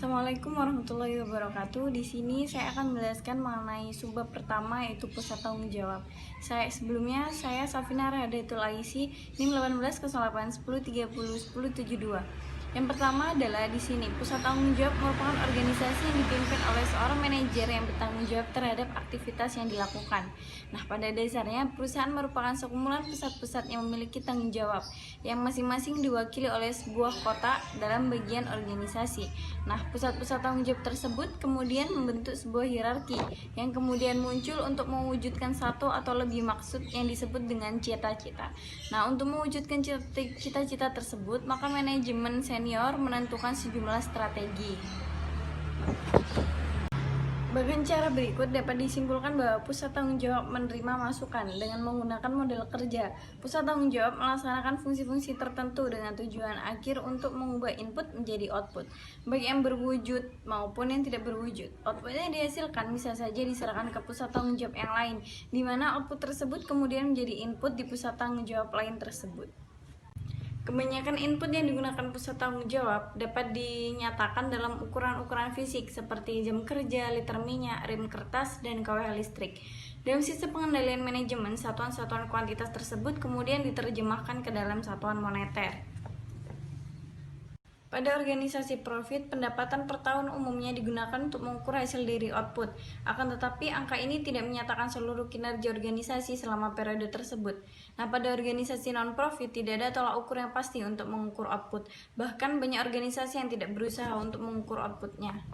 Assalamualaikum warahmatullahi wabarakatuh. Di sini saya akan menjelaskan mengenai subbab pertama, yaitu pusat tanggung jawab. Saya Safina Radatul Aisi, NIM 180810301072. Yang pertama adalah di sini pusat tanggung jawab merupakan organisasi yang dipimpin oleh seorang manajer yang bertanggung jawab terhadap aktivitas yang dilakukan. Nah, pada dasarnya perusahaan merupakan sekumpulan pusat-pusat yang memiliki tanggung jawab yang masing-masing diwakili oleh sebuah kota dalam bagian organisasi. Nah, pusat-pusat tanggung jawab tersebut kemudian membentuk sebuah hierarki yang kemudian muncul untuk mewujudkan satu atau lebih maksud yang disebut dengan cita-cita. Nah, untuk mewujudkan cita-cita tersebut, maka manajemen senior menentukan sejumlah strategi. Bagian cara berikut dapat disimpulkan bahwa pusat tanggung jawab menerima masukan dengan menggunakan model kerja. Pusat tanggung jawab melaksanakan fungsi-fungsi tertentu dengan tujuan akhir untuk mengubah input menjadi output, baik yang berwujud maupun yang tidak berwujud. Outputnya dihasilkan bisa saja diserahkan ke pusat tanggung jawab yang lain, di mana output tersebut kemudian menjadi input di pusat tanggung jawab lain tersebut. Kebanyakan input yang digunakan pusat tanggung jawab dapat dinyatakan dalam ukuran-ukuran fisik seperti jam kerja, liter minyak, rem kertas, dan KWH listrik. Dalam sistem pengendalian manajemen, satuan-satuan kuantitas tersebut kemudian diterjemahkan ke dalam satuan moneter. Pada organisasi profit, pendapatan per tahun umumnya digunakan untuk mengukur hasil dari output. Akan tetapi, angka ini tidak menyatakan seluruh kinerja organisasi selama periode tersebut. Nah, pada organisasi non-profit tidak ada tolak ukur yang pasti untuk mengukur output. Bahkan banyak organisasi yang tidak berusaha untuk mengukur outputnya.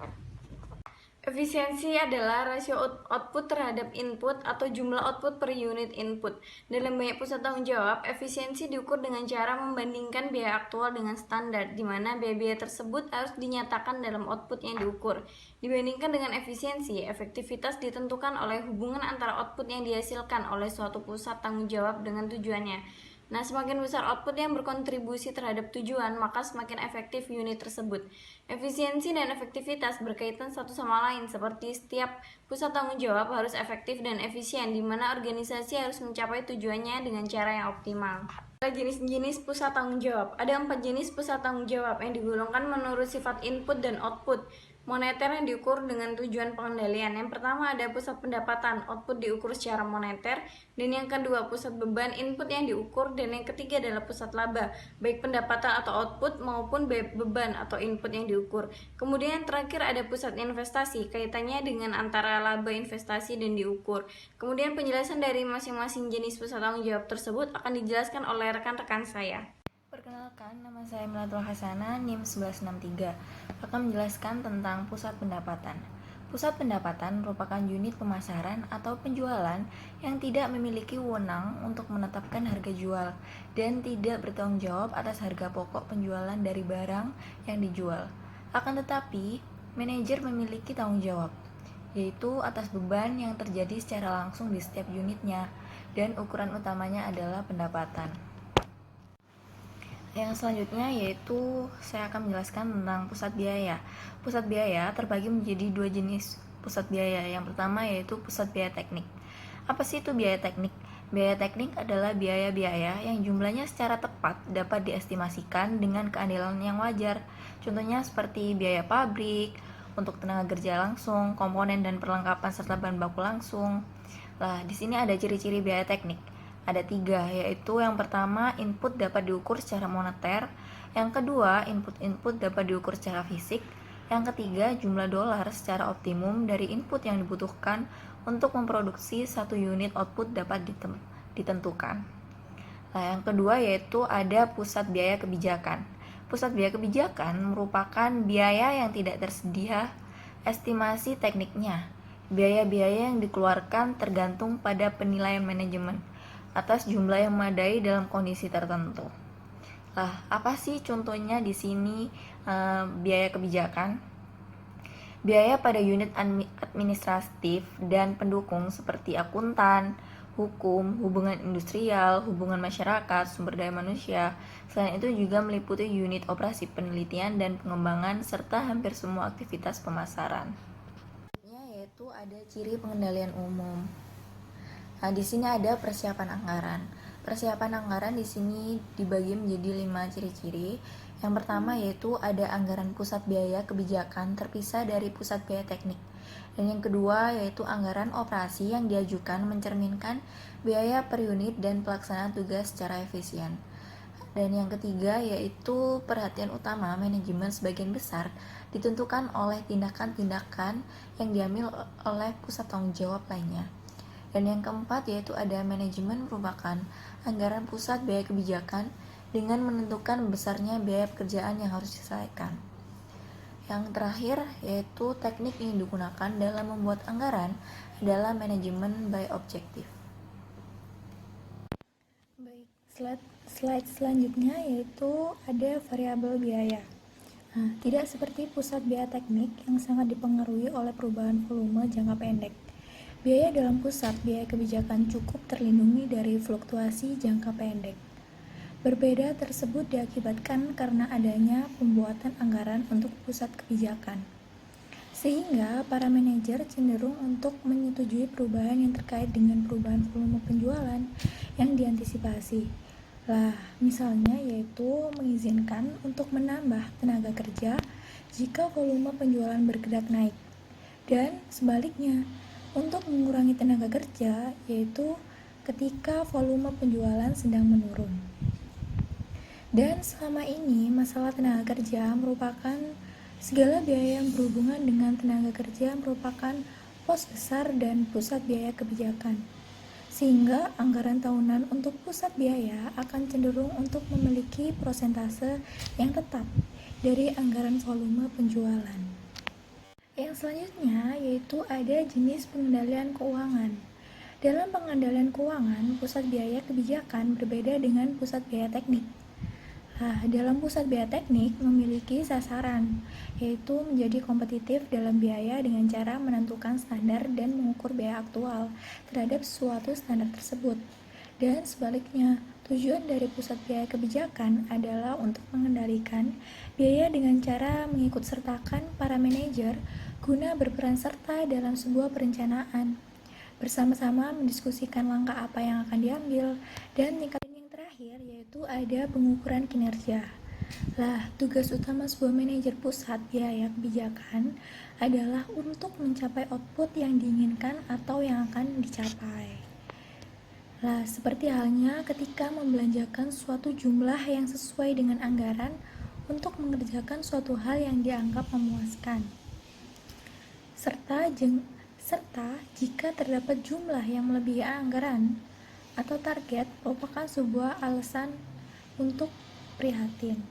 Efisiensi adalah rasio output terhadap input atau jumlah output per unit input. Dalam banyak pusat tanggung jawab, efisiensi diukur dengan cara membandingkan biaya aktual dengan standar, di mana biaya-biaya tersebut harus dinyatakan dalam output yang diukur. Dibandingkan dengan efisiensi, efektivitas ditentukan oleh hubungan antara output yang dihasilkan oleh suatu pusat tanggung jawab dengan tujuannya. Nah, semakin besar output yang berkontribusi terhadap tujuan, maka semakin efektif unit tersebut. Efisiensi dan efektivitas berkaitan satu sama lain, seperti setiap pusat tanggung jawab harus efektif dan efisien, di mana organisasi harus mencapai tujuannya dengan cara yang optimal. Jenis-jenis pusat tanggung jawab. Ada 4 jenis pusat tanggung jawab yang digolongkan menurut sifat input dan output moneter yang diukur dengan tujuan pengendalian. Yang pertama ada pusat pendapatan, output diukur secara moneter, dan yang kedua pusat beban, input yang diukur, dan yang ketiga adalah pusat laba, baik pendapatan atau output maupun beban atau input yang diukur. Kemudian yang terakhir ada pusat investasi, kaitannya dengan antara laba investasi dan diukur. Kemudian penjelasan dari masing-masing jenis pusat tanggung jawab tersebut akan dijelaskan oleh rekan-rekan saya. Perkenalkan, nama saya Melatul Hasana, NIM 1163, akan menjelaskan tentang pusat pendapatan. Pusat pendapatan merupakan unit pemasaran atau penjualan yang tidak memiliki wewenang untuk menetapkan harga jual dan tidak bertanggung jawab atas harga pokok penjualan dari barang yang dijual. Akan tetapi, manajer memiliki tanggung jawab, yaitu atas beban yang terjadi secara langsung di setiap unitnya, dan ukuran utamanya adalah pendapatan. Yang selanjutnya yaitu saya akan menjelaskan tentang pusat biaya. Pusat biaya terbagi menjadi 2 jenis pusat biaya. Yang pertama yaitu pusat biaya teknik. Apa sih itu biaya teknik? Biaya teknik adalah biaya-biaya yang jumlahnya secara tepat dapat diestimasikan dengan keadilan yang wajar. Contohnya seperti biaya pabrik, untuk tenaga kerja langsung, komponen dan perlengkapan serta bahan baku langsung. Nah, di sini ada ciri-ciri biaya teknik. Ada 3, yaitu yang pertama input dapat diukur secara moneter, yang kedua input dapat diukur secara fisik, yang ketiga jumlah dolar secara optimum dari input yang dibutuhkan untuk memproduksi satu unit output dapat ditentukan. Nah, yang kedua yaitu ada pusat biaya kebijakan. Pusat biaya kebijakan merupakan biaya yang tidak tersedia estimasi tekniknya. Biaya-biaya yang dikeluarkan tergantung pada penilaian manajemen atas jumlah yang memadai dalam kondisi tertentu. Lah, apa sih contohnya di sini biaya kebijakan? Biaya pada unit administratif dan pendukung seperti akuntan, hukum, hubungan industrial, hubungan masyarakat, sumber daya manusia. Selain itu juga meliputi unit operasi penelitian dan pengembangan serta hampir semua aktivitas pemasaran. Yaitu ada ciri pengendalian umum. Nah, di sini ada persiapan anggaran. Persiapan anggaran di sini dibagi menjadi 5 ciri-ciri. Yang pertama yaitu ada anggaran pusat biaya kebijakan terpisah dari pusat biaya teknik. Dan yang kedua yaitu anggaran operasi yang diajukan mencerminkan biaya per unit dan pelaksanaan tugas secara efisien. Dan yang ketiga yaitu perhatian utama manajemen sebagian besar ditentukan oleh tindakan-tindakan yang diambil oleh pusat tanggung jawab lainnya. Dan yang keempat yaitu ada manajemen merupakan anggaran pusat biaya kebijakan dengan menentukan besarnya biaya pekerjaan yang harus diselesaikan. Yang terakhir yaitu teknik yang digunakan dalam membuat anggaran adalah manajemen by objektif. Baik, slide selanjutnya yaitu ada variabel biaya. Nah, tidak seperti pusat biaya teknik yang sangat dipengaruhi oleh perubahan volume jangka pendek. Biaya dalam pusat biaya kebijakan cukup terlindungi dari fluktuasi jangka pendek. Berbeda tersebut diakibatkan karena adanya pembuatan anggaran untuk pusat kebijakan. Sehingga para manajer cenderung untuk menyetujui perubahan yang terkait dengan perubahan volume penjualan yang diantisipasi. Misalnya yaitu mengizinkan untuk menambah tenaga kerja jika volume penjualan bergerak naik. Dan sebaliknya, untuk mengurangi tenaga kerja yaitu ketika volume penjualan sedang menurun. Dan selama ini masalah tenaga kerja merupakan segala biaya yang berhubungan dengan tenaga kerja merupakan pos besar dan pusat biaya kebijakan. Sehingga anggaran tahunan untuk pusat biaya akan cenderung untuk memiliki persentase yang tetap dari anggaran volume penjualan. Yang selanjutnya yaitu ada jenis pengendalian keuangan. Dalam pengendalian keuangan, pusat biaya kebijakan berbeda dengan pusat biaya teknik. Dalam pusat biaya teknik memiliki sasaran, yaitu menjadi kompetitif dalam biaya dengan cara menentukan standar dan mengukur biaya aktual terhadap suatu standar tersebut. Dan sebaliknya, tujuan dari pusat biaya kebijakan adalah untuk mengendalikan biaya dengan cara mengikutsertakan para manajer guna berperan serta dalam sebuah perencanaan, bersama-sama mendiskusikan langkah apa yang akan diambil, dan tingkat yang terakhir yaitu ada pengukuran kinerja. Tugas utama sebuah manajer pusat biaya kebijakan adalah untuk mencapai output yang diinginkan atau yang akan dicapai. Seperti halnya ketika membelanjakan suatu jumlah yang sesuai dengan anggaran untuk mengerjakan suatu hal yang dianggap memuaskan. Serta jika terdapat jumlah yang melebihi anggaran atau target merupakan sebuah alasan untuk prihatin.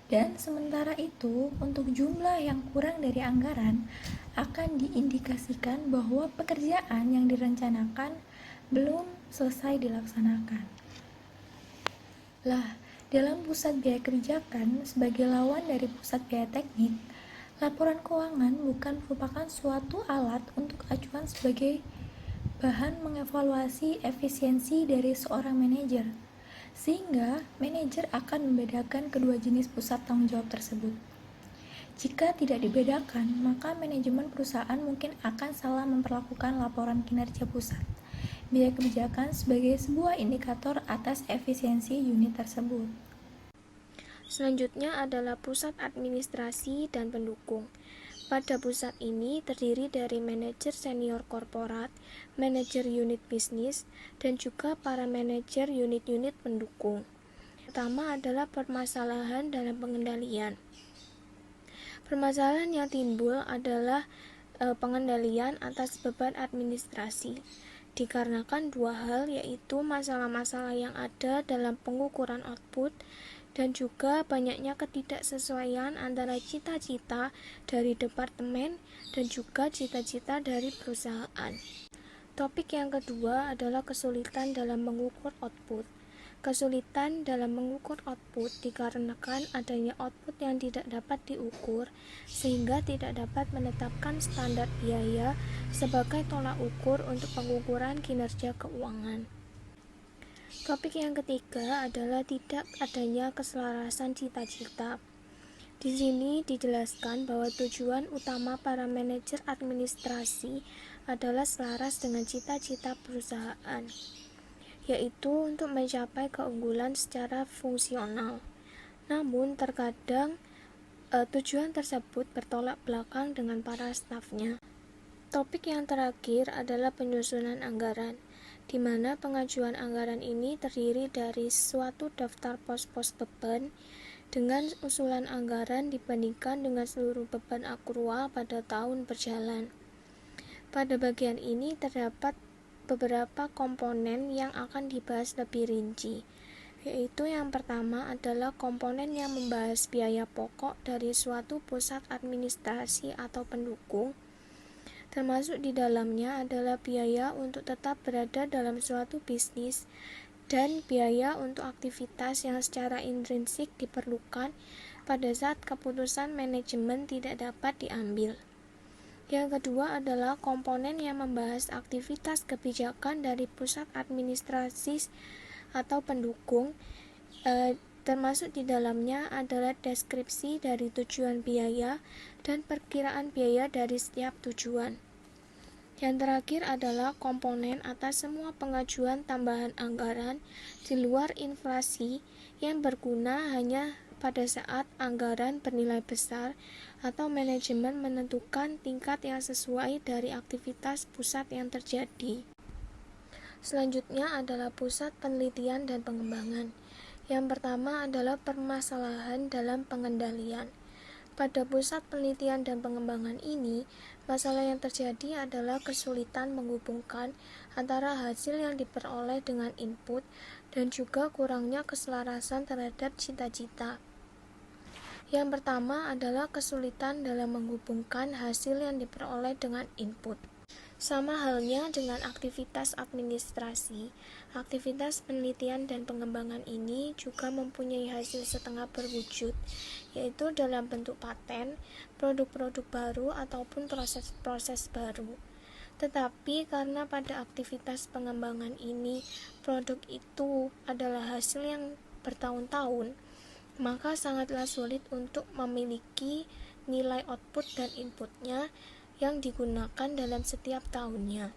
Dan sementara itu, untuk jumlah yang kurang dari anggaran akan diindikasikan bahwa pekerjaan yang direncanakan belum selesai dilaksanakan. Dalam pusat biaya kebijakan sebagai lawan dari pusat biaya teknik, laporan keuangan bukan merupakan suatu alat untuk acuan sebagai bahan mengevaluasi efisiensi dari seorang manajer, sehingga manajer akan membedakan kedua jenis pusat tanggung jawab tersebut. Jika tidak dibedakan, maka manajemen perusahaan mungkin akan salah memperlakukan laporan kinerja pusat biaya kebijakan sebagai sebuah indikator atas efisiensi unit tersebut. Selanjutnya adalah pusat administrasi dan pendukung. Pada pusat ini terdiri dari manajer senior korporat, manajer unit bisnis, dan juga para manajer unit-unit pendukung. Pertama adalah permasalahan dalam pengendalian. Permasalahan yang timbul adalah pengendalian atas beban administrasi. Dikarenakan dua hal, yaitu masalah-masalah yang ada dalam pengukuran output dan juga banyaknya ketidaksesuaian antara cita-cita dari departemen dan juga cita-cita dari perusahaan. Topik yang kedua adalah kesulitan dalam mengukur output. Kesulitan dalam mengukur output dikarenakan adanya output yang tidak dapat diukur, sehingga tidak dapat menetapkan standar biaya sebagai tolak ukur untuk pengukuran kinerja keuangan. Topik yang ketiga adalah tidak adanya keselarasan cita-cita. Di sini dijelaskan bahwa tujuan utama para manajer administrasi adalah selaras dengan cita-cita perusahaan, yaitu untuk mencapai keunggulan secara fungsional. Namun terkadang tujuan tersebut bertolak belakang dengan para stafnya. Topik yang terakhir adalah penyusunan anggaran, di mana pengajuan anggaran ini terdiri dari suatu daftar pos-pos beban dengan usulan anggaran dibandingkan dengan seluruh beban akrual pada tahun berjalan. Pada bagian ini terdapat beberapa komponen yang akan dibahas lebih rinci, yaitu yang pertama adalah komponen yang membahas biaya pokok dari suatu pusat administrasi atau pendukung, termasuk di dalamnya adalah biaya untuk tetap berada dalam suatu bisnis dan biaya untuk aktivitas yang secara intrinsik diperlukan pada saat keputusan manajemen tidak dapat diambil. Yang kedua adalah komponen yang membahas aktivitas kebijakan dari pusat administrasi atau pendukung, termasuk di dalamnya adalah deskripsi dari tujuan biaya dan perkiraan biaya dari setiap tujuan. Yang terakhir adalah komponen atas semua pengajuan tambahan anggaran di luar inflasi yang berguna hanya pada saat anggaran bernilai besar atau manajemen menentukan tingkat yang sesuai dari aktivitas pusat yang terjadi. Selanjutnya adalah pusat penelitian dan pengembangan. Yang pertama adalah permasalahan dalam pengendalian. Pada pusat penelitian dan pengembangan ini, masalah yang terjadi adalah kesulitan menghubungkan antara hasil yang diperoleh dengan input dan juga kurangnya keselarasan terhadap cita-cita. Yang pertama adalah kesulitan dalam menghubungkan hasil yang diperoleh dengan input. Sama halnya dengan aktivitas administrasi, aktivitas penelitian dan pengembangan ini juga mempunyai hasil setengah berwujud, yaitu dalam bentuk paten, produk-produk baru, ataupun proses-proses baru. Tetapi karena pada aktivitas pengembangan ini, produk itu adalah hasil yang bertahun-tahun, maka sangatlah sulit untuk memiliki nilai output dan inputnya yang digunakan dalam setiap tahunnya.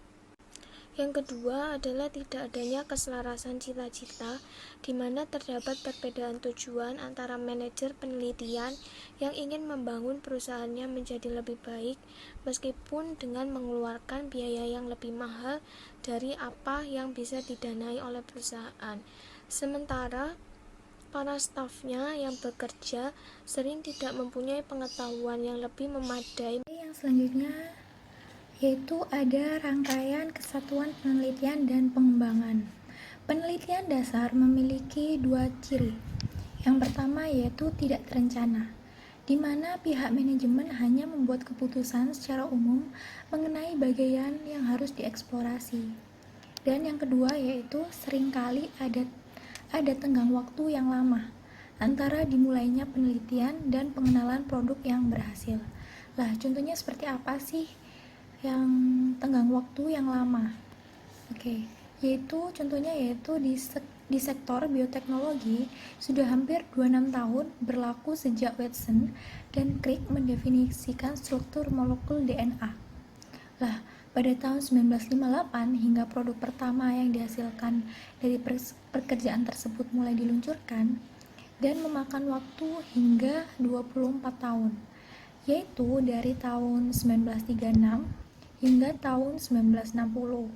Yang kedua adalah tidak adanya keselarasan cita-cita, di mana terdapat perbedaan tujuan antara manajer penelitian yang ingin membangun perusahaannya menjadi lebih baik, meskipun dengan mengeluarkan biaya yang lebih mahal dari apa yang bisa didanai oleh perusahaan. Sementara para stafnya yang bekerja sering tidak mempunyai pengetahuan yang lebih memadai. Yang selanjutnya yaitu ada rangkaian kesatuan penelitian dan pengembangan. Penelitian dasar memiliki dua ciri. Yang pertama yaitu tidak terencana, di mana pihak manajemen hanya membuat keputusan secara umum mengenai bagian yang harus dieksplorasi. Dan yang kedua yaitu seringkali ada tenggang waktu yang lama antara dimulainya penelitian dan pengenalan produk yang berhasil. Lah, contohnya seperti apa sih yang tenggang waktu yang lama? Contohnya yaitu di sektor bioteknologi sudah hampir 26 tahun berlaku sejak Watson dan Crick mendefinisikan struktur molekul DNA. Lah, pada tahun 1958 hingga produk pertama yang dihasilkan dari pekerjaan tersebut mulai diluncurkan dan memakan waktu hingga 24 tahun, yaitu dari tahun 1936 hingga tahun 1960.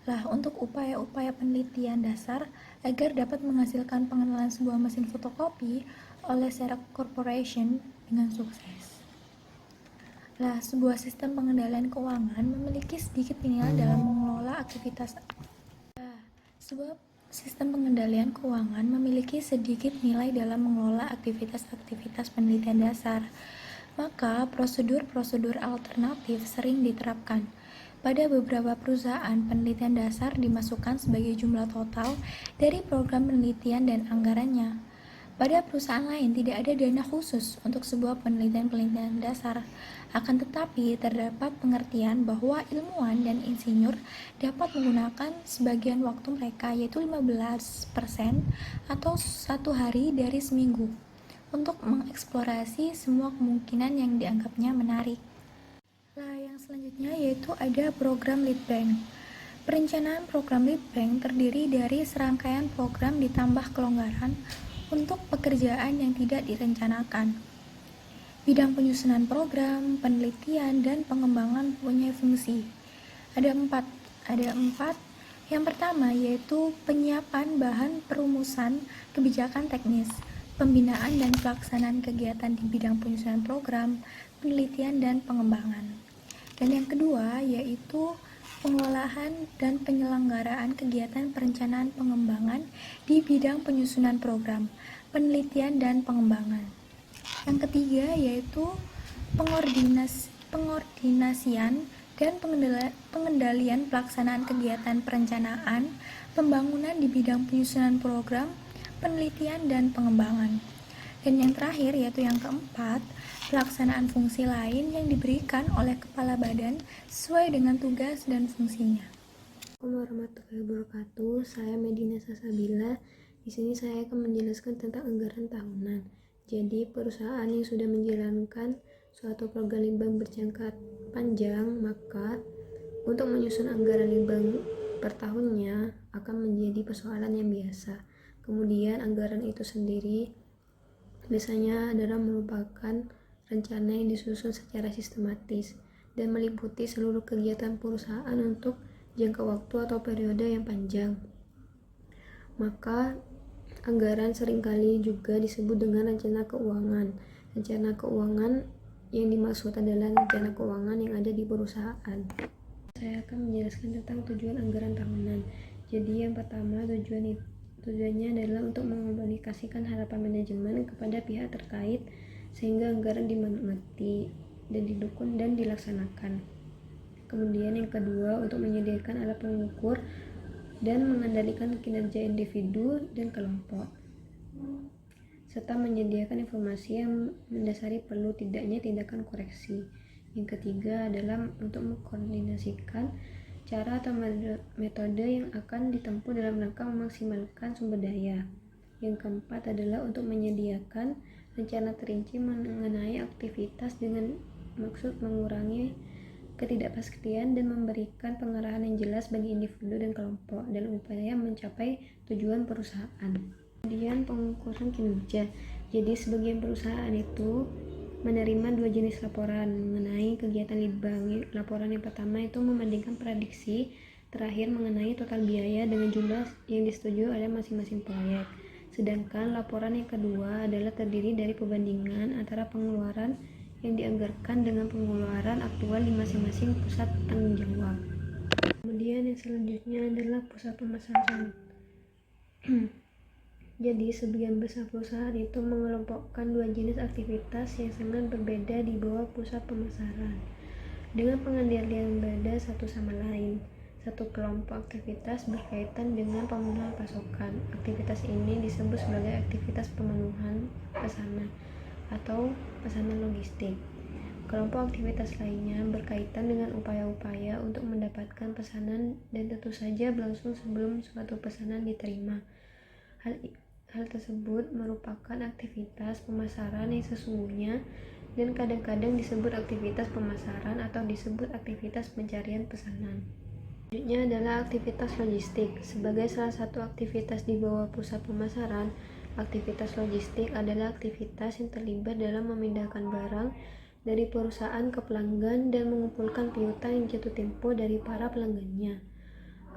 Lah, untuk upaya-upaya penelitian dasar agar dapat menghasilkan pengenalan sebuah mesin fotokopi oleh Xerox Corporation dengan sukses. Lah, sebuah sistem pengendalian keuangan memiliki sedikit nilai dalam mengelola aktivitas. Sebuah sistem pengendalian keuangan memiliki sedikit nilai dalam mengelola aktivitas-aktivitas penelitian dasar. Maka, prosedur-prosedur alternatif sering diterapkan. Pada beberapa perusahaan, penelitian dasar dimasukkan sebagai jumlah total dari program penelitian dan anggarannya. Pada perusahaan lain tidak ada dana khusus untuk sebuah penelitian dasar. Akan tetapi terdapat pengertian bahwa ilmuwan dan insinyur dapat menggunakan sebagian waktu mereka, yaitu 15% atau 1 hari dari seminggu, untuk mengeksplorasi semua kemungkinan yang dianggapnya menarik. Nah, yang selanjutnya yaitu ada program lead bank. Perencanaan program lead bank terdiri dari serangkaian program ditambah kelonggaran untuk pekerjaan yang tidak direncanakan. Bidang penyusunan program, penelitian, dan pengembangan punya fungsi. Ada empat. Yang pertama yaitu penyiapan bahan perumusan kebijakan teknis, pembinaan dan pelaksanaan kegiatan di bidang penyusunan program, penelitian, dan pengembangan. Dan yang kedua yaitu pengelolaan dan penyelenggaraan kegiatan perencanaan pengembangan di bidang penyusunan program, penelitian, dan pengembangan. Yang ketiga yaitu pengordinasian dan pengendalian pelaksanaan kegiatan perencanaan pembangunan di bidang penyusunan program, penelitian, dan pengembangan. Dan yang terakhir yaitu yang keempat, pelaksanaan fungsi lain yang diberikan oleh kepala badan sesuai dengan tugas dan fungsinya. Assalamualaikum warahmatullahi wabarakatuh. Saya Medina Sasabila. Di sini saya akan menjelaskan tentang anggaran tahunan. Jadi, perusahaan yang sudah menjalankan suatu program litbang berjangka panjang, maka untuk menyusun anggaran litbang per tahunnya akan menjadi persoalan yang biasa. Kemudian anggaran itu sendiri biasanya adalah merupakan rencana yang disusun secara sistematis dan meliputi seluruh kegiatan perusahaan untuk jangka waktu atau periode yang panjang. Maka anggaran seringkali juga disebut dengan rencana keuangan. Rencana keuangan yang dimaksud adalah rencana keuangan yang ada di perusahaan. Saya akan menjelaskan tentang tujuan anggaran tahunan. Jadi yang pertama tujuannya adalah untuk mengkomunikasikan harapan manajemen kepada pihak terkait sehingga anggaran dimengerti dan didukung dan dilaksanakan. Kemudian yang kedua untuk menyediakan alat pengukur dan mengendalikan kinerja individu dan kelompok, serta menyediakan informasi yang mendasari perlu tidaknya tindakan koreksi. Yang ketiga adalah untuk mengkoordinasikan cara atau metode yang akan ditempuh dalam rangka memaksimalkan sumber daya. Yang keempat adalah untuk menyediakan rencana terinci mengenai aktivitas dengan maksud mengurangi ketidakpastian dan memberikan pengarahan yang jelas bagi individu dan kelompok dalam upaya mencapai tujuan perusahaan. Kemudian pengukuran kinerja. Jadi sebagian perusahaan itu menerima dua jenis laporan mengenai kegiatan litbang. Laporan yang pertama itu membandingkan prediksi terakhir mengenai total biaya dengan jumlah yang disetujui oleh masing-masing proyek. Sedangkan laporan yang kedua adalah terdiri dari perbandingan antara pengeluaran yang dianggarkan dengan pengeluaran aktual di masing-masing pusat tanggung jawab. Kemudian yang selanjutnya adalah pusat pemasaran. Jadi sebagian besar perusahaan itu mengelompokkan dua jenis aktivitas yang sangat berbeda di bawah pusat pemasaran dengan pengendalian berbeda satu sama lain. Satu kelompok aktivitas berkaitan dengan pemenuhan pasokan. Aktivitas ini disebut sebagai aktivitas pemenuhan pesanan atau pesanan logistik. Kelompok aktivitas lainnya berkaitan dengan upaya-upaya untuk mendapatkan pesanan dan tentu saja berlangsung sebelum suatu pesanan diterima. Hal tersebut merupakan aktivitas pemasaran yang sesungguhnya dan kadang-kadang disebut aktivitas pemasaran atau disebut aktivitas pencarian pesanan. Selanjutnya adalah aktivitas logistik. Sebagai salah satu aktivitas di bawah pusat pemasaran, aktivitas logistik adalah aktivitas yang terlibat dalam memindahkan barang dari perusahaan ke pelanggan dan mengumpulkan piutang yang jatuh tempo dari para pelanggannya.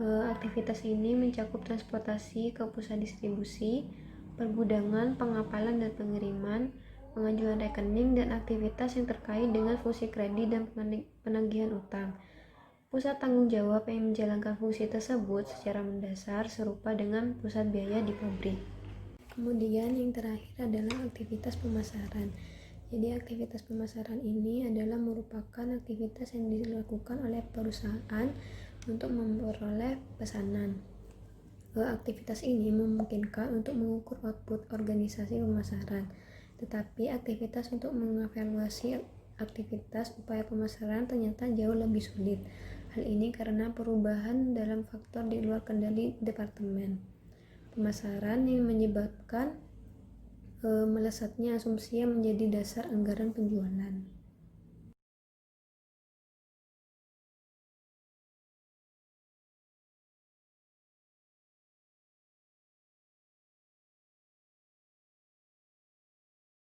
Aktivitas ini mencakup transportasi ke pusat distribusi, pergudangan, pengapalan dan pengiriman, pengajuan rekening, dan aktivitas yang terkait dengan fungsi kredit dan penagihan utang. Pusat tanggung jawab yang menjalankan fungsi tersebut secara mendasar serupa dengan pusat biaya di pabrik. Kemudian yang terakhir adalah aktivitas pemasaran. Jadi aktivitas pemasaran ini adalah merupakan aktivitas yang dilakukan oleh perusahaan untuk memperoleh pesanan. Aktivitas ini memungkinkan untuk mengukur output organisasi pemasaran, tetapi aktivitas untuk mengevaluasi aktivitas upaya pemasaran ternyata jauh lebih sulit. Hal ini karena perubahan dalam faktor di luar kendali departemen pemasaran yang menyebabkan melesatnya asumsi yang menjadi dasar anggaran penjualan.